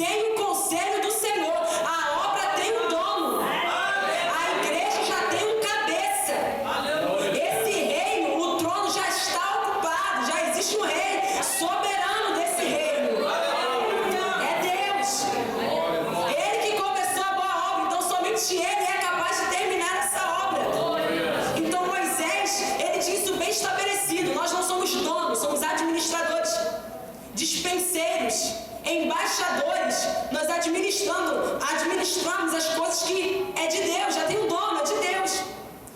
sem o conselho do Senhor. A obra tem um dono. A igreja já tem um cabeça. Esse reino, o trono já está ocupado. Já existe um rei soberano desse reino. É Deus. Ele que começou a boa obra. Então somente Ele é capaz de terminar essa obra. Então Moisés, ele tinha isso bem estabelecido. Nós não somos donos, somos administradores, dispenseiros, embaixadores. Nós administramos as coisas que é de Deus, já tem um dono, é de Deus.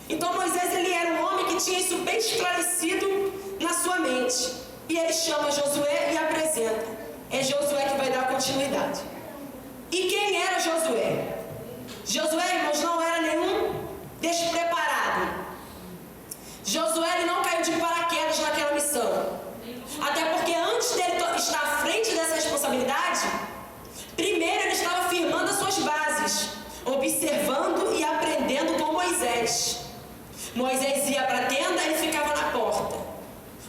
Então Moisés, ele era um homem que tinha isso bem esclarecido na sua mente. E ele chama Josué e apresenta. É Josué que vai dar continuidade. E quem era Josué? Josué, irmãos, não era nenhum despreparado. Josué, ele não caiu de paraquedas naquela missão. Até porque antes dele estar à frente dessa responsabilidade, primeiro ele estava firmando as suas bases, observando e aprendendo com Moisés. Moisés ia para a tenda, ele ficava na porta.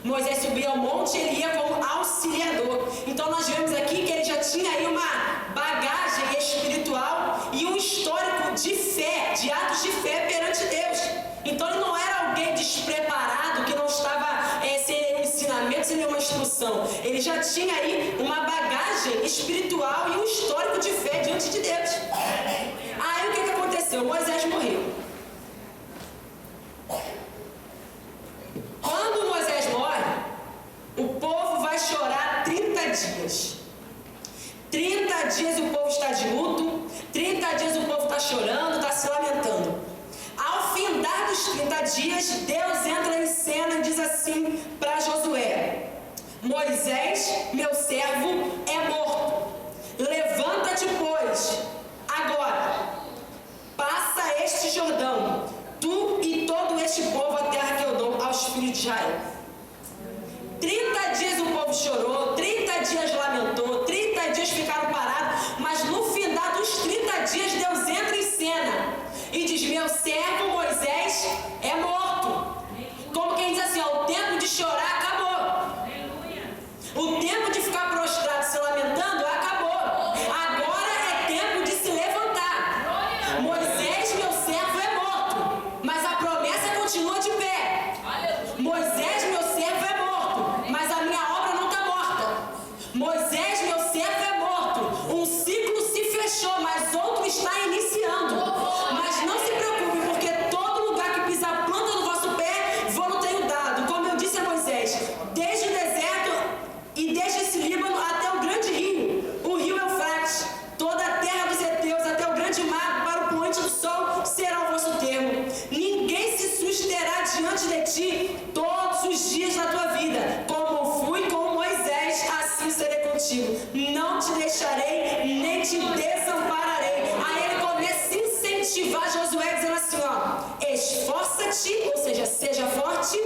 Moisés subia ao monte, ele ia como auxiliador. Então nós vemos aqui que ele já tinha aí uma bagagem espiritual e um histórico de fé, de atos de fé perante Deus. Então ele não era alguém despreparado, que não estava sem nenhum ensinamento, sem nenhuma instrução. Ele já tinha aí uma bagagem espiritual e um histórico de fé diante de Deus. Aí o que aconteceu? Moisés morreu. Quando Moisés morre, o povo vai chorar 30 dias. 30 dias o povo está de luto, 30 dias o povo está chorando, está se lamentando. Ao findar dos 30 dias, Deus entra em cena e diz assim para Josué: Moisés, meu servo, é morto. Levanta-te, pois, agora, passa este Jordão, tu e todo este povo, a terra que eu dou aos filhos de Israel. 30 dias o povo chorou, 30 dias lamentou, 30 dias ficaram parados, mas no final dos 30 dias Deus entra em cena e diz: meu servo Moisés é morto. Como quem diz assim, ó, o tempo de chorar acabou. O tempo de ficar prostrado se lamentando acabou. Agora é tempo de se levantar. Moisés, meu servo, é morto, mas a promessa continua de pé. Moisés, meu servo, é morto, mas a minha obra não está morta. Moisés, meu servo, é morto. Um ciclo se fechou, mas outro está iniciando. Mas não se preocupe, porque todo lugar que pisar a planta do vosso pé, vou no tenho dado. Como eu disse a Moisés, desde o deserto e desde esse Líbano até o grande rio, o rio Eufrates, toda a terra dos heteus, até o grande mar, para o poente do sol, será o vosso termo. Ninguém se susterá diante de ti todos os dias da tua vida. Como fui com Moisés, assim serei contigo. Não te deixarei, nem te desampararei. Aí ele começa a incentivar Josué, dizendo assim, ó: esforça-te, ou seja, seja forte,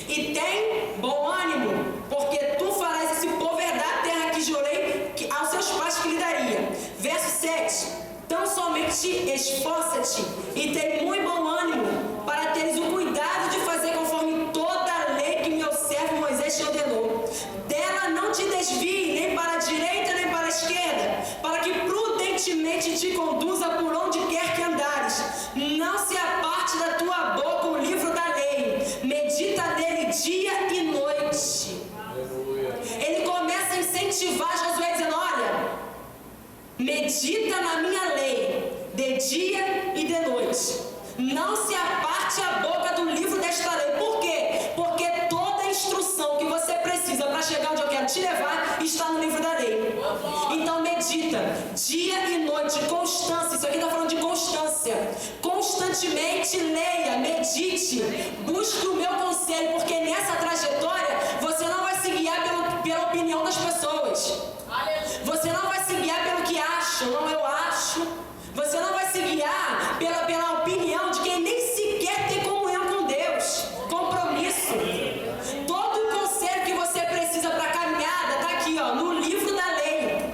e tem bom ânimo, porque tu farás esse povo herdar a terra que jurei aos seus pais que lhe daria. Verso 7: tão somente esforça-te e tem muito bom ânimo, para teres o cuidado de fazer conforme toda a lei que meu servo Moisés te ordenou. Dela não te desvie, nem para a direita, nem para a esquerda, para que prudentemente te conduza por onde quer que andares. Não se aparte da tua boca o livro da lei, medita nele dia e noite. Ele começa a incentivar Josué, dizendo: olha, medita na minha lei de dia e de noite. Não se aparte a boca do livro desta lei. Por quê? Porque toda a instrução que você precisa para chegar onde eu quero te levar está no livro da lei. Então medita dia e noite, constância. Isso aqui está falando de constância. Constantemente leia, medite, busque o meu conselho, porque nessa trajetória você não vai se guiar pela opinião das pessoas. Você não vai se guiar pelo que acham, não eu acho. Você não vai se guiar pela opinião de quem nem sequer tem comunhão com Deus, compromisso. Todo o conselho que você precisa para a caminhada está aqui, ó, no livro da lei.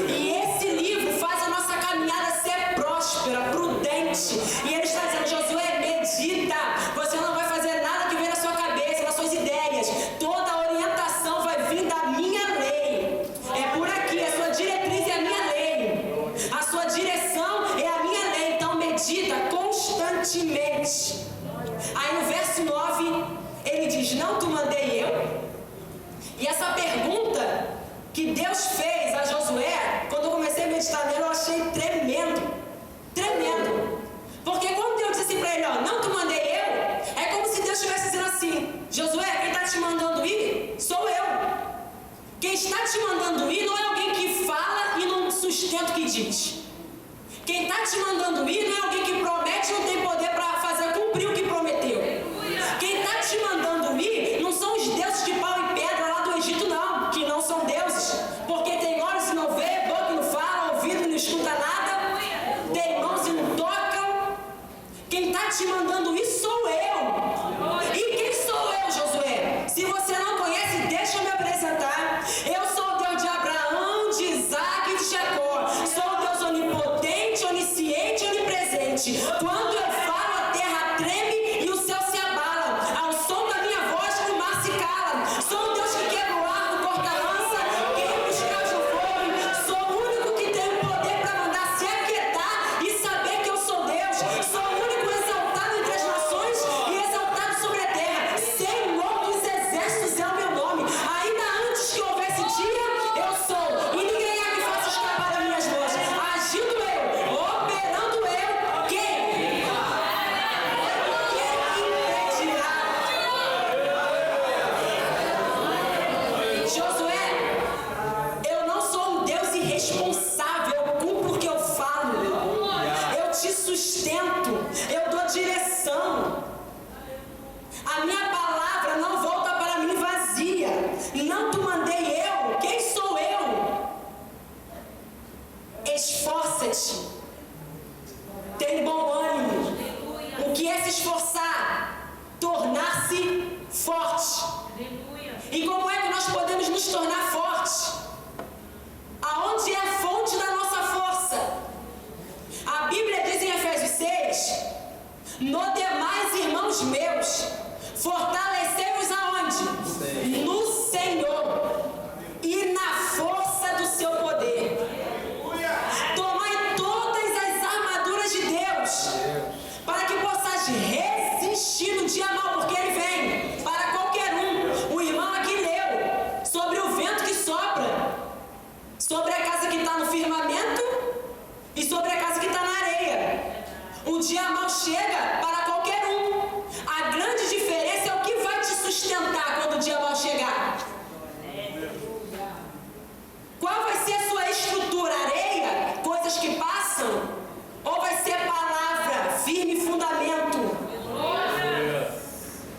E esse livro faz a nossa caminhada ser próspera, prudente. E ele está dizendo: Josué, medita. Você não vai fazer nada que vem na sua cabeça, nas suas ideias. Toda a orientação vai vir da minha lei. É por aqui, a sua essa pergunta que Deus fez a Josué, quando eu comecei a meditar nela, eu achei tremendo. Tremendo. Porque quando Deus disse assim para ele, ó, não te mandei eu, é como se Deus estivesse dizendo assim, Josué, quem está te mandando ir sou eu. Quem está te mandando ir não é alguém que fala e não sustenta o que diz. Quem está te mandando ir não é alguém que promete e não tem poder para fazer cumprir o que prometeu. Quem está te mandando ir não são os deuses de pau e pedra lá do Egito, não, que não são deuses, porque tem olhos e não vê, boca e não fala, ouvido e não escuta nada, tem mãos e não tocam. Quem está te mandando ir sou eu. E quem sou eu, Josué? Se você não conhece, deixa eu me apresentar. Eu sou o Deus de Abraão, de Isaac e de Jacó. Sou o Deus onipotente, onisciente e onipresente. Quando eu falo, a terra treme e o céu se abala. Ao som da minha voz, o mar se cala. Sou o Deus que quebra o arco, corta a lança, queima os carros de fogo. Sou o único que tem o poder para mandar se aquietar e saber que eu sou Deus. Sou o único exaltado entre as nações e exaltado sobre a terra. Senhor dos exércitos é o meu nome. Ainda antes que houvesse dia, eu sou. E ninguém há que faça escapar das minhas mãos. Agindo eu, operando eu, quem? Quem impedirá? Josué, eu não sou um Deus irresponsável. Eu cumpro o que eu falo. Eu te sustento. Eu dou direção. A minha palavra não volta para mim vazia. Não te mandei eu. Quem sou eu? Esforça-te. Tem bom ânimo. O que é se esforçar? Tornar-se forte. E como é que nós podemos nos tornar fortes? Aonde é a fonte da nossa força? A Bíblia diz em Efésios 6, no demais, irmãos meus, fortalecei-vos aonde? No Senhor e na força do seu poder. Tomai todas as armaduras de Deus, para que possais resistir no dia mau, porque ele vem para qualquer um. O irmão aqui leu sobre o vento que sopra, sobre a casa que está no firmamento e sobre a casa que está na areia. O dia mau chega para qualquer um. A grande diferença é o que vai te sustentar quando o dia mau chegar. Qual vai ser a sua estrutura? Areia? Coisas que passam? Ou vai ser palavra, firme fundamento?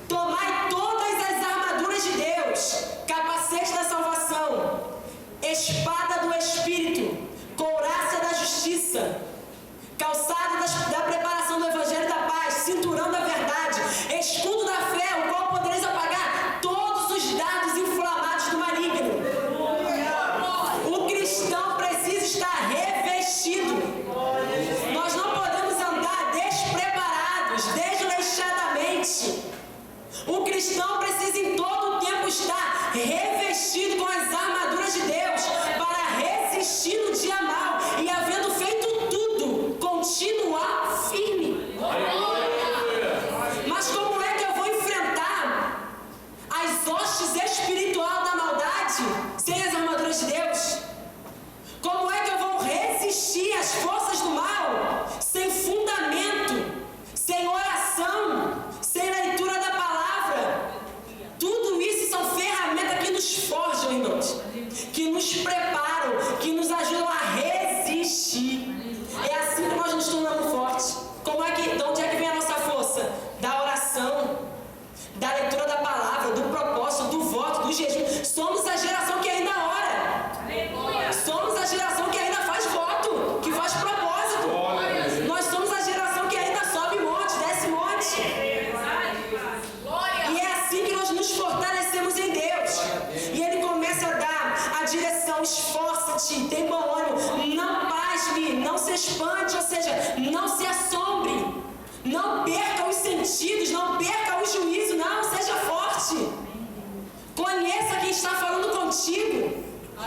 Tomai todas as armaduras de Deus, capacete da salvação, espada do Espírito, couraça da justiça, calçado da preparação do Evangelho da paz, cinturão da verdade, escudo da fé, o qual podereis apagar todos os dardos inflamados do maligno. O cristão precisa estar revestido. Nós não podemos andar despreparados, desleixadamente. O cristão precisa em todo o tempo estar revestido com as armaduras de Deus para resistir no dia mau e, havendo feito tudo, continuar firme. Mas como é que eu vou enfrentar as hostes espirituais da maldade sem as armaduras de Deus? Como é que eu vou resistir às forças do mal sem fundamento, sem oração, sem leitura da palavra? Tudo isso são ferramentas que nos forjam, irmãos, que nos preparam, que nos ajudam a resistir. É assim que nós nos tornamos fortes. De onde é que vem a nossa força? Da oração, da leitura da palavra, do propósito, do voto, do jejum. Somos a geração que ainda ora. Somos a geração que ainda faz voto, que faz propósito. Nós somos a geração que ainda sobe monte, desce monte. E é assim que nós nos fortalecemos em Deus. E Ele começa a dar a direção: esforça-te, tem bom ânimo, não pasme, não se espante, ou seja, não se assombre, não perca os sentidos, não perca o juízo, não, seja forte. Conheça quem está falando contigo,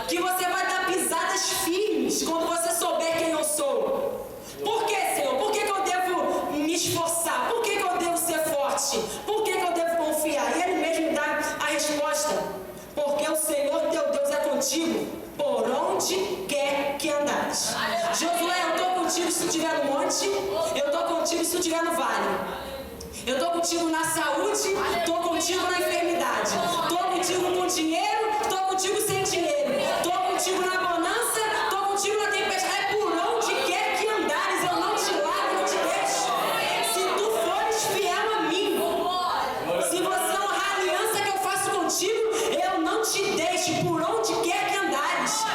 que você vai dar pisadas firmes quando você souber quem eu sou. Por que, Senhor? Por que eu devo me esforçar? Por que eu devo ser forte? Por que eu devo confiar? E Ele mesmo dá a resposta: porque o Senhor contigo por onde quer que andares. Josué, eu estou contigo se tu estiver no monte, eu estou contigo se tu estiver no vale. Eu estou contigo na saúde, estou contigo na enfermidade. Estou contigo com dinheiro, estou contigo sem dinheiro. Estou contigo na bonança, estou contigo na tempestade. É por onde quer que andares, eu não te largo, não te deixo. Se tu fores fiel a mim, se você honrar a aliança que eu faço contigo, eu não te deixo por onde quer que andares.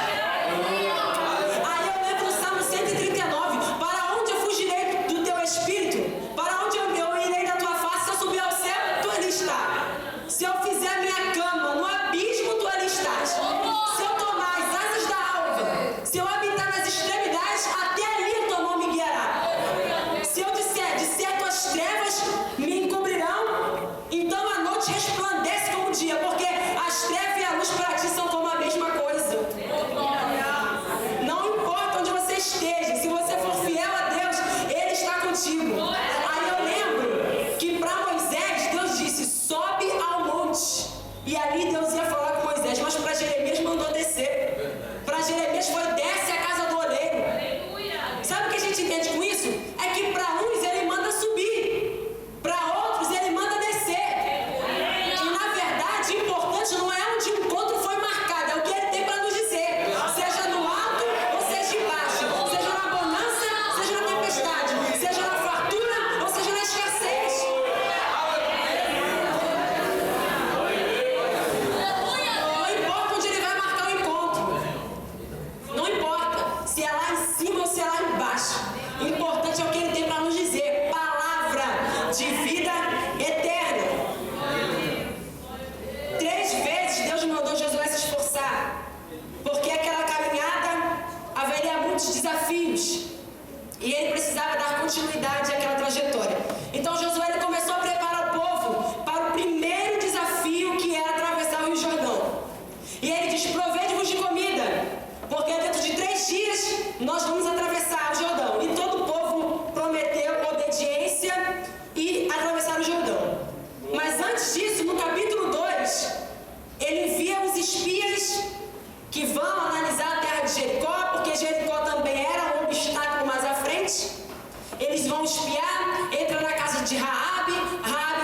Aí eu lembro do Salmo 139, para onde eu fugirei do teu espírito? Para onde eu irei da tua face? Se eu subir ao céu, tu ali está. Se eu fizer a minha cama no abismo, tu ali estás. Se eu tomar as asas da alva, se eu habitar nas extremidades, até ali a tua mão me guiará. Se eu disser, de certo as trevas me encobrirão, então a noite resplandece como o dia, porque as trevas e a luz para ti são como a mesma coisa. Não importa onde você esteja, se você for fiel a Deus, Ele está contigo. Aí eu lembro que para Moisés, Deus disse, sobe ao monte. E ali Deus ia falar com Moisés, mas para Jeremias mandou descer. Para Jeremias foi, desce a casa do oleiro. Sabe o que a gente entende com isso? É que para uns Ele manda subir, para outros Ele manda descer. E na verdade, o importante não é onde o encontro foi marcado, é o que Ele tem para nos dizer. Seja no alto ou seja embaixo, seja na bonança, seja na tempestade, seja na fartura ou seja na escassez. Não importa onde Ele vai marcar o encontro. Não importa se é lá em cima ou se é lá embaixo. O importante é o que Ele tem para nos dizer. Palavra de vida eterna. 3 vezes Deus mandou Josué se esforçar, porque aquela caminhada haveria muitos desafios e ele precisava dar continuidade àquela trajetória. Então Josué ele começou a preparar o povo para o primeiro desafio, que era atravessar o Rio Jordão. E ele diz, provede-vos de comida, porque dentro de 3 dias nós vamos atravessar o Jordão. E todo o povo prometeu obediência e atravessar o Jordão. Mas antes disso, no capítulo 2, ele envia os espias que vão analisar a terra de Jericó, porque Jericó também era um obstáculo mais à frente. Eles vão espiar, entra na casa de Raabe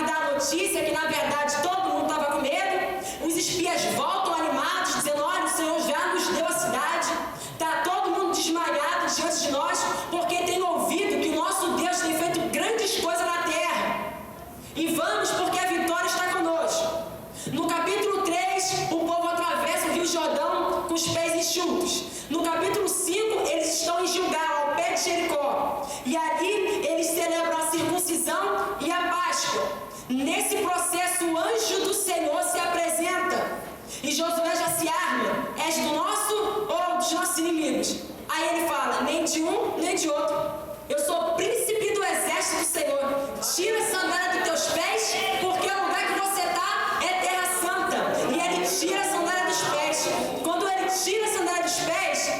dá a notícia que na verdade todo mundo estava com medo. Os espias voltam animados, dizendo, olha, o Senhor já nos deu a cidade, está todo mundo desmaiado diante de nós, porque tem ouvido que o nosso Deus tem feito grandes coisas na terra. E vamos, porque a vitória está conosco. No capítulo 3, o povo atravessa o Rio Jordão com os pés enxutos. No capítulo 5, eles estão em Gilgal, ao pé de Jericó. E ali eles celebram a circuncisão e a Páscoa. Nesse processo, o anjo do Senhor se apresenta. E Josué já se arma. És do nosso ou dos nossos inimigos? Aí ele fala, nem de um, nem de outro. Eu sou príncipe do exército do Senhor. Tira a sandália dos teus pés, porque o lugar que você está é terra santa. E ele tira a sandália dos pés. Quando ele tira a sandália dos pés,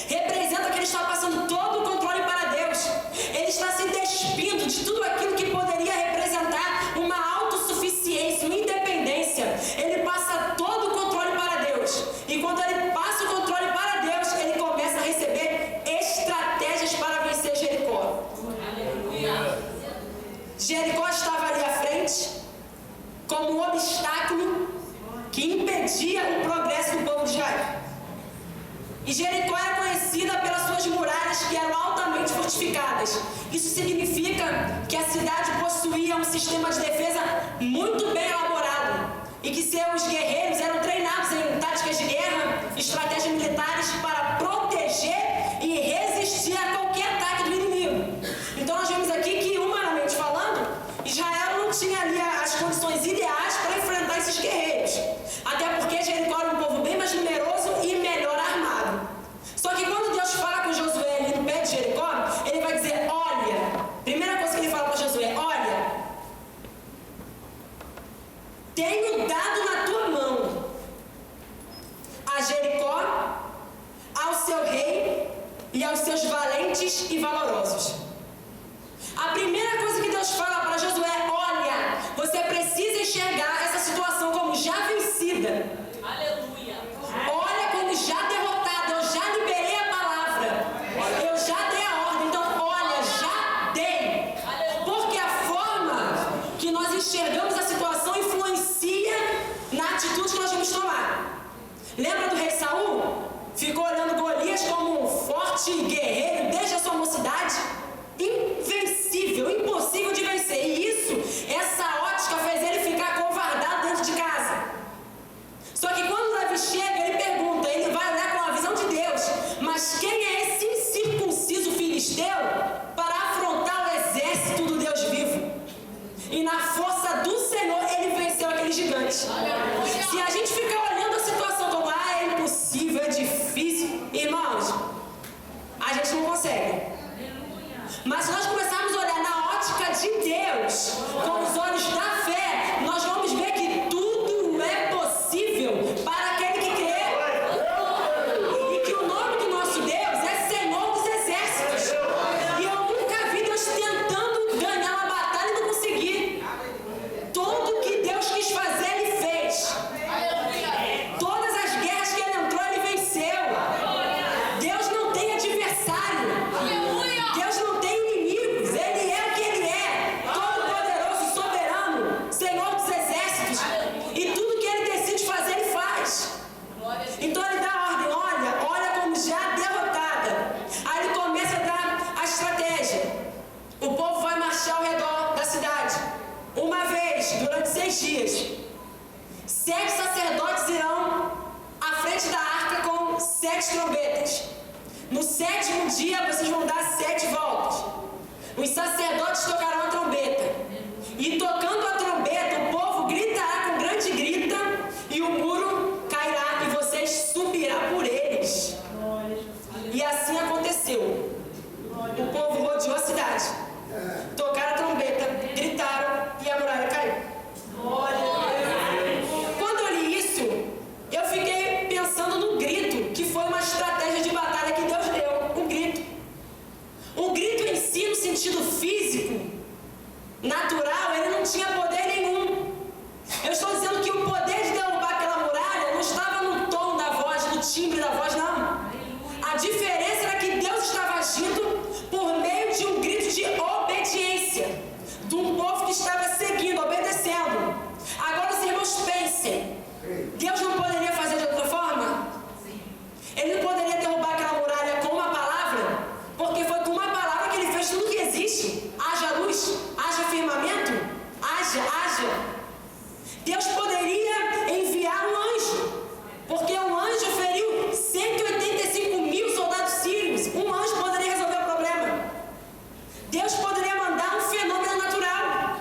representa que ele está passando todo o controle para Deus. Ele está se despindo de tudo aquilo que poderia representar uma autossuficiência, uma independência. Ele passa todo o controle para Deus. E quando ele passa o controle para Deus, ele começa a receber estratégias para vencer Jericó. Jericó estava ali à frente como um obstáculo que impedia o progresso do povo de Israel. E Jericó era conhecida pelas suas muralhas, que eram altamente fortificadas. Isso significa que a cidade possuía um sistema de defesa muito bem elaborado e que seus guerreiros eram treinados em táticas de guerra, estratégias militares para proteger e resistir a qualquer ataque do inimigo. Então nós vemos aqui que, humanamente falando, Israel não tinha ali as condições ideais para enfrentar esses guerreiros. Até porque Jericó era um povo bem mais numeroso e melhor armado. Só que quando Deus fala com Josué ali no pé de Jericó, ele vai dizer, olha, primeira coisa que ele fala para Josué, olha, tenho dado na tua mão a Jericó, ao seu rei e aos seus valentes e valorosos. A primeira coisa que Deus fala para Josué é, olha, você precisa enxergar essa situação como já vencida. Aleluia. Olha como já derrotado, eu já liberei a palavra, eu já dei a ordem. Então, olha, já dei. Porque a forma que nós enxergamos a situação influencia na atitude que nós vamos tomar. Lembra do rei Saul? Ficou olhando Golias como um forte guerreiro desde a sua mocidade? Invencível, impossível de vencer. E isso, essa ótica fez ele ficar acovardado dentro de casa. Só que quando Davi chega, ele pergunta, ele vai olhar com a visão de Deus, mas quem é esse incircunciso filisteu para afrontar o exército do Deus vivo? E na força do Senhor, ele venceu aquele gigante. Se a gente ficar olhando a situação como, é impossível, é difícil, irmãos, a gente não consegue. Mas se nós começarmos a olhar na ótica de Deus, com os olhos da fé, nós vamos ver que tudo é possível para aquele que crê. E que o nome do nosso Deus é Senhor dos Exércitos. E eu nunca vi Deus tentando ganhar uma batalha e não conseguir. Tudo que Deus quis fazer, Ele fez. Todas as guerras que Ele entrou, Ele venceu. Deus não tem adversário. Deus não tem inimigos. Ele é o que Ele é. Todo-poderoso, soberano, Senhor dos Exércitos. E tudo que Ele decide fazer, Ele faz. Então Ele dá a ordem, olha como já derrotada. Aí Ele começa a dar a estratégia. O povo vai marchar ao redor da cidade. Uma vez, durante 6 dias. 7 sacerdotes irão à frente da arca com 7 trombetas. No 7º dia, vocês vão dar 7 voltas. Os sacerdotes tocarão a trombeta. E tocando a trombeta, o povo gritará com grande grita, e o muro cairá, e vocês subirão por eles. E assim aconteceu. O povo rodeou a cidade. Tocaram a trombeta, gritaram, e a muralha caiu. Quando eu li isso, eu fiquei pensando no grito, que foi uma estratégia de batalha que Deus deu. Um grito. O grito em si, no sentido físico, natural, ele não tinha poder nenhum. Eu estou dizendo que o poder de derrubar aquela muralha não estava no tom da voz, no timbre da voz, não. A diferença era que Deus estava agindo por meio de um grito de obediência, de um povo que estava seguindo, obedecendo. Agora os irmãos pensem, Deus não poderia fazer de outra forma? Ele não poderia derrubar aquela muralha com uma palavra? Porque foi com uma palavra que Ele fez tudo que existe. Haja luz, haja firmamento, haja. Deus poderia enviar um anjo, porque um anjo feriu 185.000 soldados sírios. Um anjo poderia resolver o problema. Deus poderia mandar um fenômeno natural,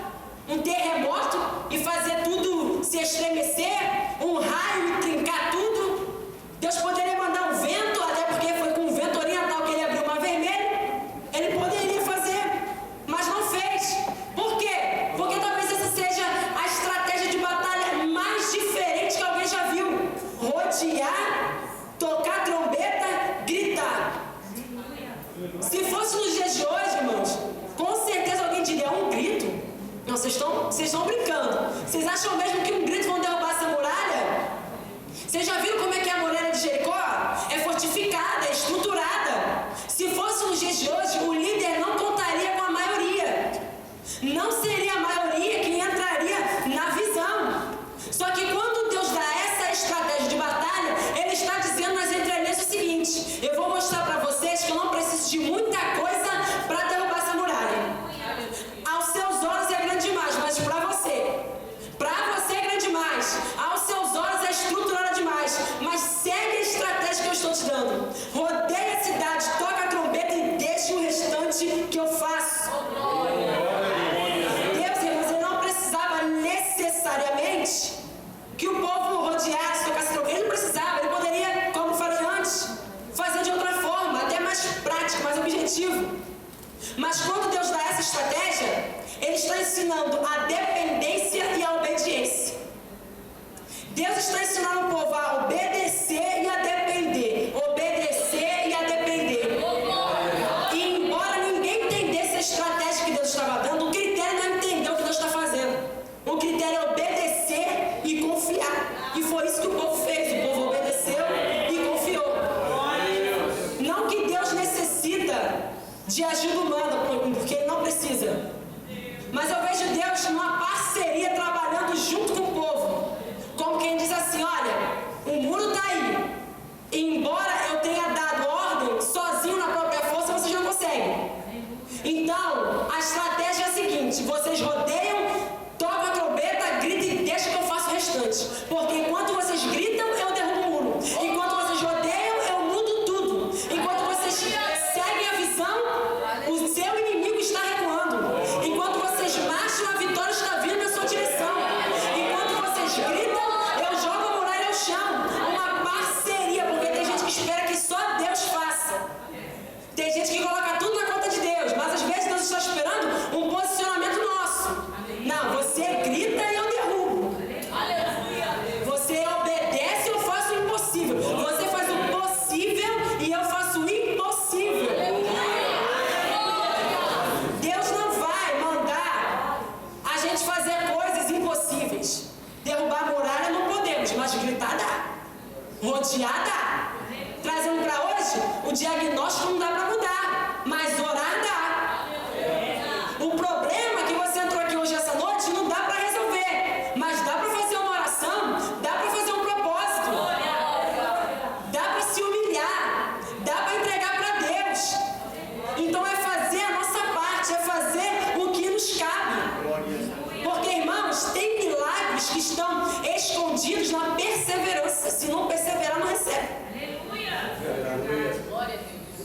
um terremoto, e fazer tudo se estremecer, um raio e trincar tudo. Deus poderia mandar um vento, até porque foi com o vento oriental que Ele abriu o mar vermelho. Ele poderia fazer, mas não fez. Por quê? Porque talvez essa seja a estratégia de batalha mais diferente que alguém já viu. Rodear, tocar trombeta, gritar. Se fosse nos dias de hoje, irmãos, com certeza alguém diria, um grito? Não, vocês estão brincando. Vocês acham mesmo que um grito vão derrubar essa muralha? Vocês já viram como é que é a muralha de Jericó? É fortificada, é estruturada. Se fosse nos dias de hoje, o líder não contaria com a maioria. Não seria a maioria que entraria na visão. Só que quando Deus dá essa estratégia de batalha, Ele está dizendo nas entrelinhas o seguinte: eu vou mostrar para vocês que eu não preciso de muita coisa para derrubar essa muralha. Aos seus olhos é grande demais, mas para você é grande demais. Aos seus olhos é estruturada demais, mas segue a estratégia que eu estou te dando. Rodeia a cidade, toca a trombeta e deixa o restante que eu faço. Deus, irmãos, Ele não precisava necessariamente que o povo rodeasse, tocasse trombeta. Ele não precisava, Ele poderia, como falei antes, fazer de outra forma, até mais prática, mais objetivo. Mas quando Deus dá essa estratégia, Ele está ensinando a dependência e a obediência. Deus está ensinando o povo a obedecer e a depender. Obedecer e a depender. E embora ninguém entendesse a estratégia que Deus estava dando, o critério não é entender o que Deus está fazendo. O critério é obedecer e confiar. E foi isso que o povo fez. O povo obedeceu e confiou. de ajuda humana, porque ele não precisa. Mas eu vejo Deus numa parceria trabalhando junto com o povo. Como quem diz assim, olha, o muro está aí. E embora eu tenha dado ordem, sozinho na própria força, vocês não conseguem. Então, a estratégia é a seguinte, vocês rodeiam, tocam a trombeta, gritam e deixam que eu faço o restante. Porque enquanto vocês gritam, eu derrubo o muro. Enquanto vocês rodeiam, eu mudo tudo. Enquanto vocês seguem a visão, o seu inimigo está recuando. Enquanto vocês marcham, a vitória está vindo na sua direção. Enquanto vocês gritam, eu jogo a muralha ao chão. Uma parceria, porque tem gente que espera que só Deus faça. Tem gente que coloca tudo na conta de Deus, mas às vezes Deus está esperando um posicionamento nosso. Não, você grita e eu derrubo. Você obedece e eu faço o impossível. Você faz o possível e eu faço o impossível. Deus não vai mandar a gente fazer coisas impossíveis. Derrubar a muralha não podemos, mas gritar dá. Rodear dá. Trazendo para hoje, o diagnóstico não dá para mudar, mas orar dá. O problema é que você entrou aqui hoje essa noite não dá para resolver, mas dá para fazer uma oração, dá para fazer um propósito, dá para se humilhar, dá para entregar para Deus. Então é fazer a nossa parte, é fazer o que nos cabe. Porque, irmãos, tem milagres que estão escondidos na perseverança. Se não perseverar, não recebe.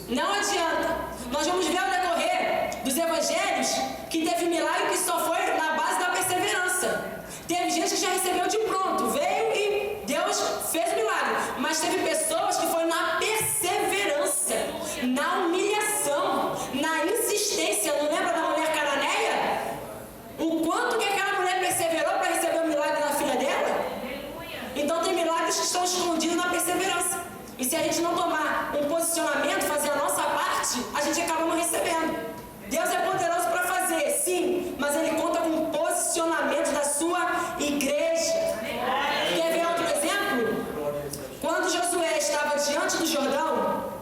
Não adianta. Nós vamos ver ao decorrer dos evangelhos que teve milagre que só foi na base da perseverança. Teve gente que já recebeu de pronto, veio e Deus fez o milagre. Mas teve pessoas que foi na perseverança, na humilhação, na insistência. Não lembra da mulher cananeia? O quanto que aquela mulher perseverou para receber o milagre da filha dela? Então tem milagres que estão escondidos na perseverança. E se a gente não tomar um posicionamento, fazer a nossa parte, a gente acaba não recebendo. Deus é poderoso para fazer, sim, mas Ele conta com o posicionamento da sua igreja. Quer ver outro exemplo? Quando Josué estava diante do Jordão,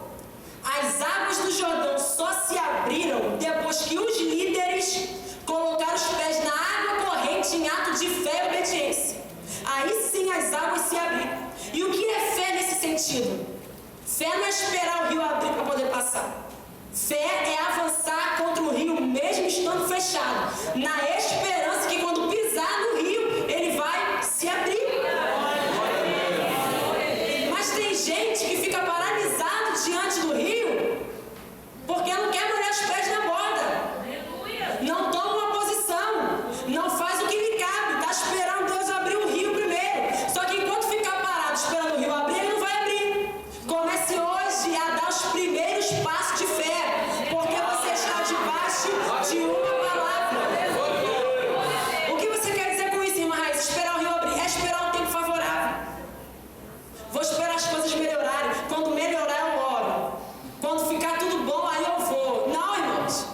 as águas do Jordão só se abriram depois que os líderes colocaram os pés na água corrente em ato de fé e obediência. Aí sim as águas se abriram. E o que é fé nesse sentido? Fé não é esperar o rio abrir para poder passar. Fé é avançar contra o rio mesmo estando fechado, na esperança que quando pisar no rio, ele vai se abrir. Mas tem gente que fica paralisado diante do rio porque não quer molhar os pés na borda. Não toma uma posição, não faz o que lhe cabe, está esperando Deus abrir o rio primeiro. Só que enquanto ficar parado esperando o rio abrir, ele não vai abrir. Comece hoje a dar os primeiros passos de fé, porque você está debaixo de uma palavra. O que você quer dizer com isso, irmã Raíssa? Esperar o rio abrir é esperar um tempo favorável. Vou esperar as coisas melhorarem. Quando melhorar, eu oro. Quando ficar tudo bom, aí eu vou. Não, irmãos.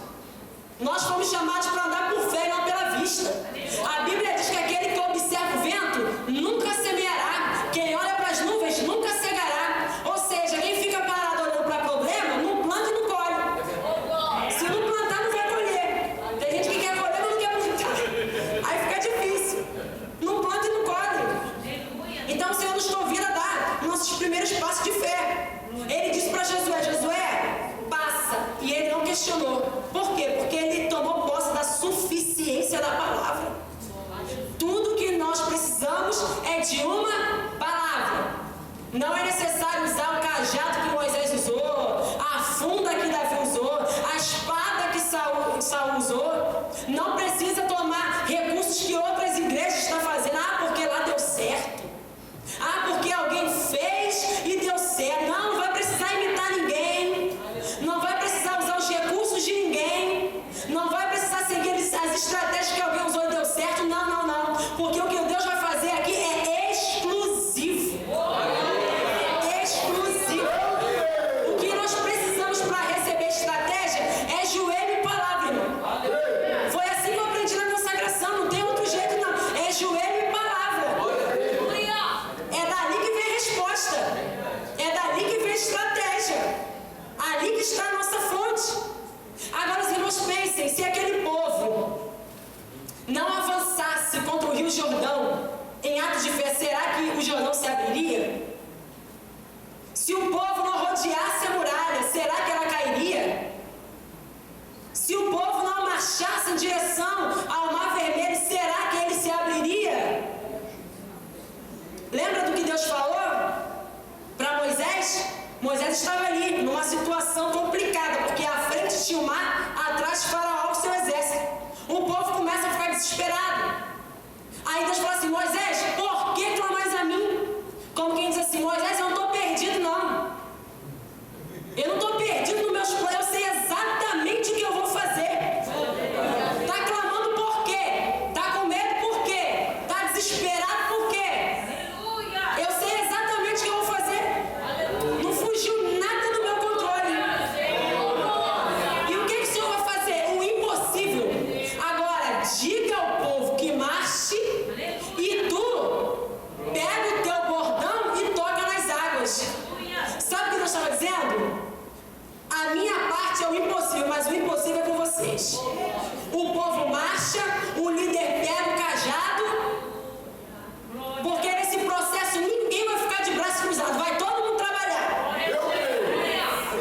Nós fomos chamados para andar por fé e não pela vista. A Bíblia diz que aquele que observa o vento nunca semeará. Quem olha para as nuvens nunca cegará. Ou seja, quem fica parado olhando para problema, não planta e não colhe. Se não plantar, não vai colher. Tem gente que quer colher, mas não quer plantar. Aí fica difícil. Não planta e não colhe. Então o Senhor nos convida a dar nossos primeiros passos de fé. Ele disse para Josué, Josué, passa. E ele não questionou. Por quê? Porque ele tomou posse da suficiência da palavra. Tudo que nós precisamos é de uma palavra. Não é necessário usar o cajado que Moisés usou, a funda que Davi usou, a espada que Saul usou. Não precisa tomar recursos que outras igrejas estão fazendo. Ah, porque lá deu certo. Ah, porque alguém fez e deu certo. Não, não vai precisar imitar ninguém. Não vai precisar usar os recursos de ninguém. Não vai precisar seguir as estratégias que alguém usou e deu certo. Não, não, não. Porque o que Deus vai fazer aqui é exclusivo. Exclusivo. O que nós precisamos para receber estratégia é joelho e palavra, irmão. Foi assim que eu aprendi na consagração. Não tem outro jeito, não. É joelho e palavra. É dali que vem a resposta. É dali que vem a estratégia. Ali que está a nossa fonte. o Jordão em ato de fé, será que o Jordão se abriria? Se o povo não rodeasse a muralha, será que ela cairia? Se o povo não marchasse em direção ao Mar Vermelho, será que ele se abriria? Lembra do que Deus falou para Moisés? Moisés estava ali, numa situação complicada, porque à frente tinha o mar, atrás Faraó com seu exército. O povo começa a ficar desesperado. Aí Deus fala assim: Moisés, por que clamais a mim? Como quem diz assim: Moisés, eu não estou perdido não. Eu não estou perdido nos meus planos, eu sei exatamente o que eu vou fazer. Está clamando por quê? Está com medo por quê? Está desesperado por quê? Eu sei exatamente o que eu vou fazer. Não fugiu nada do meu controle. E o que o Senhor vai fazer? O impossível. Agora, diga ao povo que marche e tu pega o teu bordão e toca nas águas. Sabe o que Deus estava dizendo? A minha parte é o impossível, mas o impossível é com vocês. O povo marcha, o líder pega o cajado, porque nesse processo ninguém vai ficar de braço cruzado, vai todo mundo trabalhar.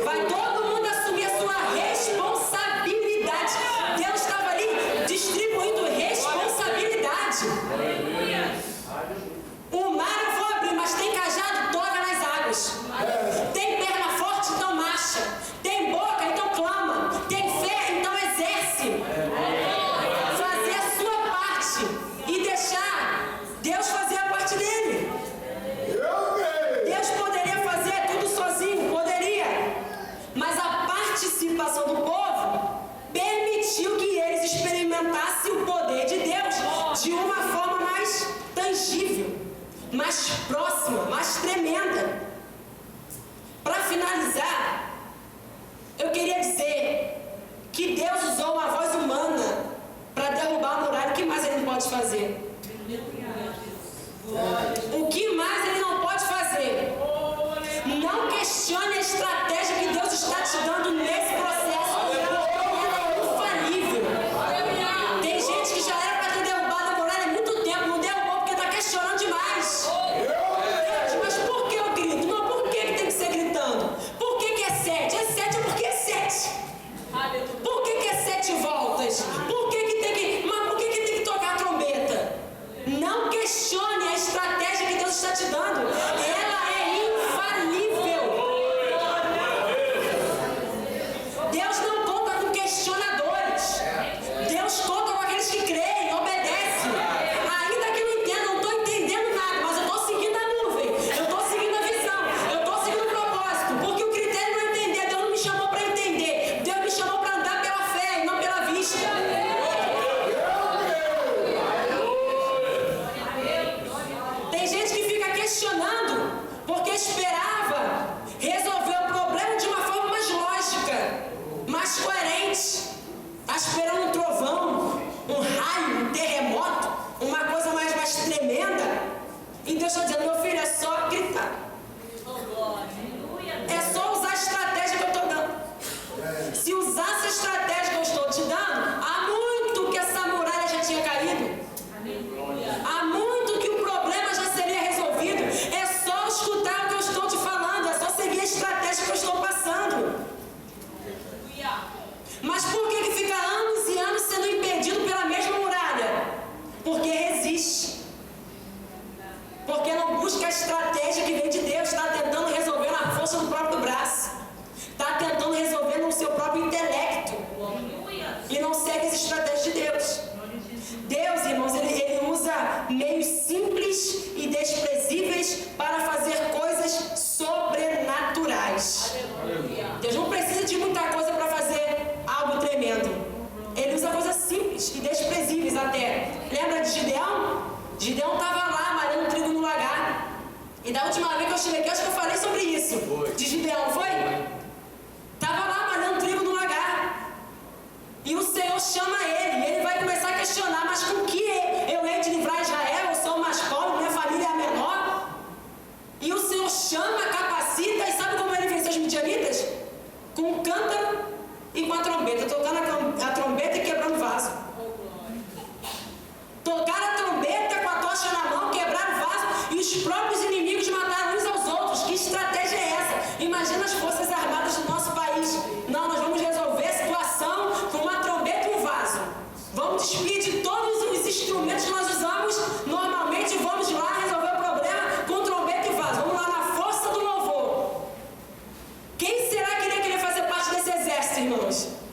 Vai todo mundo assumir a sua responsabilidade. Deus estava ali distribuindo responsabilidade. O mar eu vou abrir, mas tem cajado, toca nas águas. Tem perna forte, então marcha. Tem boca, então clama. Tem fé, então exerce. Fazer a sua parte e deixar Deus fazer a parte dele. Deus poderia fazer tudo sozinho, poderia. Mas a participação do povo permitiu que eles experimentassem o poder de Deus de uma forma mais tangível, mais próxima, mais tremenda. Para finalizar, eu queria dizer que Deus usou uma voz humana para derrubar a muralha. O que mais ele não pode fazer? O que mais ele não pode fazer? Não questione a estratégia que Deus está te dando nesse processo, porque ela é infalível. Tem gente que já era para ter derrubado a muralha há muito tempo, não derrubou porque está questionando demais. Deus, mas por que eu grito? Não, por que tem que ser gritando? Por que é 7? É 7 porque é 7. Por que é 7 voltas? Por que tem que... Mas por que tem que tocar a trombeta? Não questione a estratégia que Deus está te dando. Ela é infalível. Deus não conta com questionadores. Deus conta com aqueles que creem, obedecem. Ainda que eu não entenda, não estou entendendo nada, mas eu estou seguindo a nuvem, eu estou seguindo a visão, eu estou seguindo o propósito, porque o critério não é entender. Deus não me chamou para entender, Deus me chamou para andar pela fé e não pela vista. Tem gente que fica questionando porque esperava resolver o problema de uma forma mais lógica, mais coerente. Está esperando um trovão, um raio, um terremoto, uma coisa mais tremenda. E Deus está dizendo: meu filho, é só gritar. É só usar a estratégia que eu estou dando. Se usasse a estratégia que eu estou te dando, há muito que essa muralha já tinha caído. Há muito que o problema já seria resolvido. É só escutar o que eu estou te falando. É só seguir a estratégia que eu estou passando. Mas por que fica anos e anos sendo impedido pela mesma muralha? Porque resiste. Porque não busca a estratégia que vem de Deus. Está tentando resolver na força do próprio braço. Está tentando resolver no seu próprio intelecto. E não segue as estratégias de Deus. Deus, irmãos, ele usa meios simples e desprezíveis para fazer coisas sobrenaturais. Deus não precisa de muita coisa para fazer algo tremendo. Ele usa coisas simples e desprezíveis até. Lembra de Gideão? Gideão estava lá malhando trigo no lagar. E da última vez que eu estive aqui, acho que eu falei sobre isso. De Gideão, não foi? Estava lá malhando trigo no lagar. E o Senhor chama ele. E ele vai começar a questionar: mas com que eu hei de livrar Israel? Eu sou o mais pobre, minha família é a menor. E o Senhor chama, capacita. E sabe como ele venceu os midianitas? Com um cântaro e com a trombeta. Tocando a trombeta e quebrando vaso. Tocaram a trombeta irmãos.